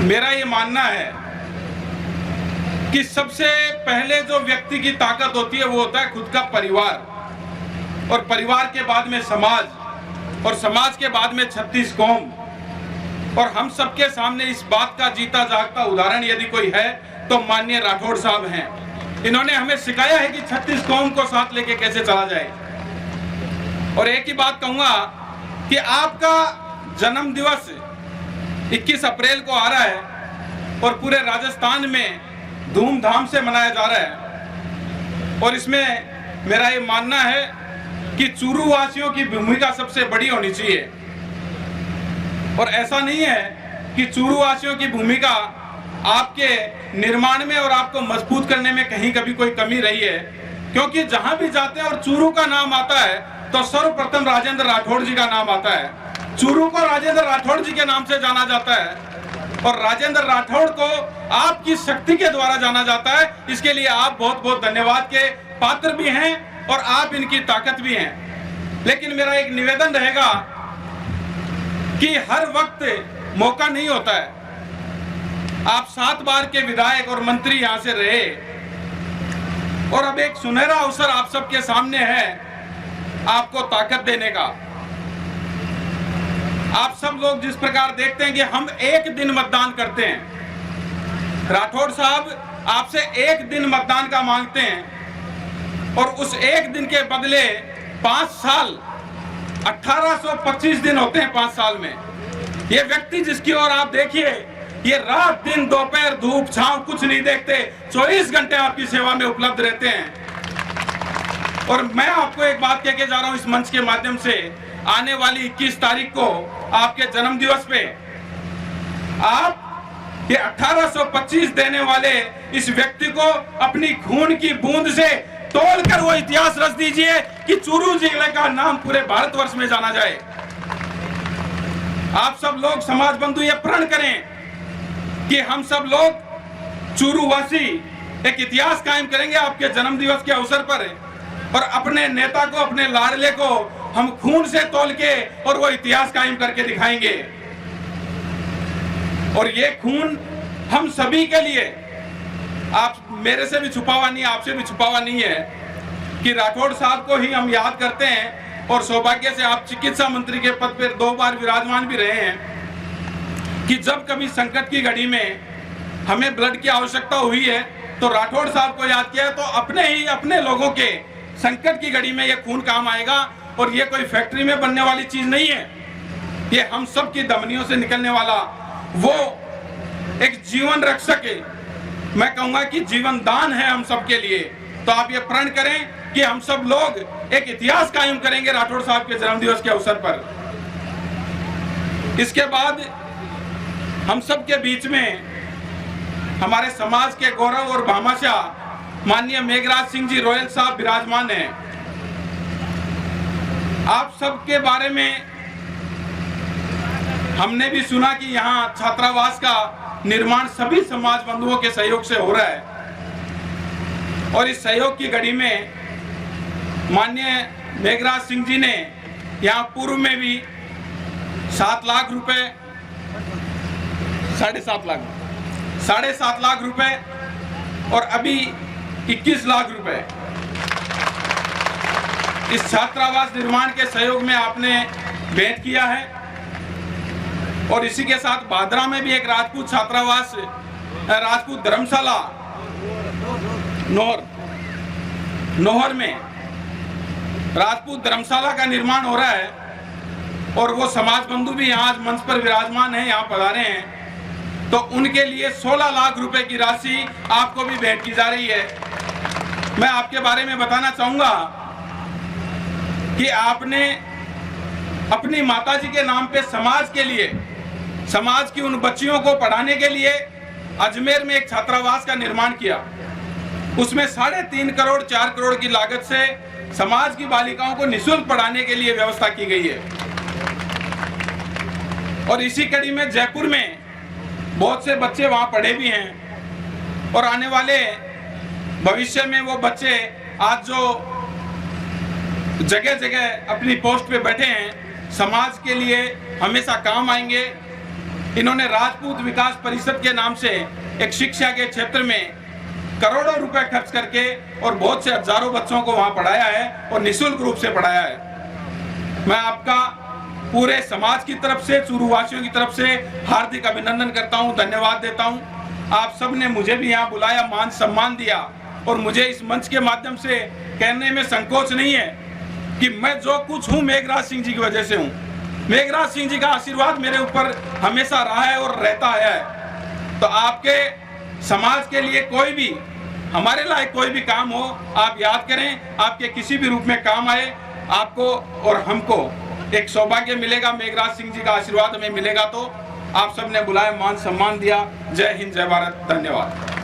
मेरा ये मानना है कि सबसे पहले जो व्यक्ति की ताकत होती है वो होता है खुद का परिवार, और परिवार के बाद में समाज, और समाज के बाद में 36 कौम। और हम सबके सामने इस बात का जीता जागता उदाहरण यदि कोई है तो माननीय राठौड़ साहब हैं। इन्होंने हमें सिखाया है कि 36 कौम को साथ लेके कैसे चला जाए। और एक ही बात कहूंगा कि आपका जन्म दिवस 21 अप्रैल को आ रहा है और पूरे राजस्थान में धूमधाम से मनाया जा रहा है। और इसमें मेरा ये मानना है कि चूरू वासियों की भूमिका सबसे बड़ी होनी चाहिए। और ऐसा नहीं है कि चूरू वासियों की भूमिका आपके निर्माण में और आपको मजबूत करने में कहीं कभी कोई कमी रही है, क्योंकि जहां भी जाते हैं और चूरू का नाम आता है तो सर्वप्रथम राजेंद्र राठौड़ जी का नाम आता है। चूरू को राजेंद्र राठौड़ जी के नाम से जाना जाता है और राजेंद्र राठौड़ को आपकी शक्ति के द्वारा जाना जाता है। इसके लिए आप बहुत बहुत धन्यवाद के पात्र भी हैं और आप इनकी ताकत भी हैं। लेकिन मेरा एक निवेदन रहेगा कि हर वक्त मौका नहीं होता है। आप 7 बार के विधायक और मंत्री यहां से रहे और अब एक सुनहरा अवसर आप सबके सामने है आपको ताकत देने का। आप सब लोग जिस प्रकार देखते हैं कि हम एक दिन मतदान करते हैं, राठौड़ साहब आपसे एक दिन मतदान का मांगते हैं और उस एक दिन के बदले 5 साल 1825 दिन होते हैं 5 साल में। ये व्यक्ति जिसकी ओर आप देखिए, ये रात दिन दोपहर धूप छांव कुछ नहीं देखते, 24 घंटे आपकी सेवा में उपलब्ध रहते हैं। और मैं आपको एक बात कह के जा रहा हूं इस मंच के माध्यम से, आने वाली 21 तारीख को आपके जन्म दिवस पे आप ये 1825 देने वाले इस व्यक्ति को अपनी खून की बूंद से तोड़कर वो इतिहास रच दीजिए कि चूरू जिले का नाम पूरे भारतवर्ष में जाना जाए। आप सब लोग समाज बंधु ये प्रण करें कि हम सब लोग चूरू वासी एक इतिहास कायम करेंगे आपके जन्म दिवस के अवसर पर, और अपने नेता को, अपने लाडले को हम खून से तोल के और वो इतिहास कायम करके दिखाएंगे। और ये खून हम सभी के लिए, आप मेरे से भी छुपा हुआ नहीं, आपसे भी छुपा हुआ नहीं है कि राठौड़ साहब को ही हम याद करते हैं। और सौभाग्य से आप चिकित्सा मंत्री के पद पर 2 बार विराजमान भी रहे हैं कि जब कभी संकट की घड़ी में हमें ब्लड की आवश्यकता हुई है तो राठौड़ साहब को याद किया, तो अपने लोगों के संकट की घड़ी में ये खून काम आएगा। और ये कोई फैक्ट्री में बनने वाली चीज नहीं है, ये हम सब की धमनियों से निकलने वाला वो एक जीवन रक्षक है। मैं कहूंगा कि जीवन दान है हम सब के लिए। तो आप ये प्रण करें कि हम सब लोग एक इतिहास कायम करेंगे राठौड़ साहब के जन्मदिवस के अवसर पर। इसके बाद हम सब के बीच में हमारे समाज के गौरव और भामाशाह माननीय मेघराज सिंह जी रोयल साहब विराजमान हैं। आप सबके बारे में हमने भी सुना कि यहाँ छात्रावास का निर्माण सभी समाज बंधुओं के सहयोग से हो रहा है। और इस सहयोग की घड़ी में माननीय मेघराज सिंह जी ने यहाँ पूर्व में भी 7 लाख रुपए, 7.5 लाख रुपए और अभी 21 लाख रुपए इस छात्रावास निर्माण के सहयोग में आपने भेंट किया है। और इसी के साथ भादरा में भी एक राजपूत छात्रावास, राजपूत धर्मशाला नोहर में राजपूत धर्मशाला का निर्माण हो रहा है। और वो समाज बंधु भी यहाँ आज मंच पर विराजमान हैं, यहाँ पधारे हैं, तो उनके लिए 16 लाख रुपए की राशि आपको भी भेंट की जा रही है। मैं आपके बारे में बताना चाहूंगा कि आपने अपनी माताजी के नाम पे समाज के लिए, समाज की उन बच्चियों को पढ़ाने के लिए अजमेर में एक छात्रावास का निर्माण किया। उसमें 3.5 करोड़ 4 करोड़ की लागत से समाज की बालिकाओं को निःशुल्क पढ़ाने के लिए व्यवस्था की गई है। और इसी कड़ी में जयपुर में बहुत से बच्चे वहां पढ़े भी हैं और आने वाले भविष्य में वो बच्चे आज जो जगह जगह अपनी पोस्ट पे बैठे हैं, समाज के लिए हमेशा काम आएंगे। इन्होंने राजपूत विकास परिषद के नाम से एक शिक्षा के क्षेत्र में करोड़ों रुपए खर्च करके और बहुत से हजारों बच्चों को वहां पढ़ाया है और निःशुल्क रूप से पढ़ाया है। मैं आपका पूरे समाज की तरफ से, चूरूवासियों की तरफ से हार्दिक अभिनंदन करता हूं, धन्यवाद देता हूं। आप सब ने मुझे भी यहाँ बुलाया, मान सम्मान दिया और मुझे इस मंच के माध्यम से कहने में संकोच नहीं है कि मैं जो कुछ हूँ मेघराज सिंह जी की वजह से हूँ। मेघराज सिंह जी का आशीर्वाद मेरे ऊपर हमेशा रहा है और रहता है। तो आपके समाज के लिए कोई भी, हमारे लायक कोई भी काम हो, आप याद करें, आपके किसी भी रूप में काम आए, आपको और हमको एक सौभाग्य मिलेगा। मेघराज सिंह जी का आशीर्वाद हमें मिलेगा। तो आप सबने बुलाया, मान सम्मान दिया। जय हिंद, जय भारत, धन्यवाद।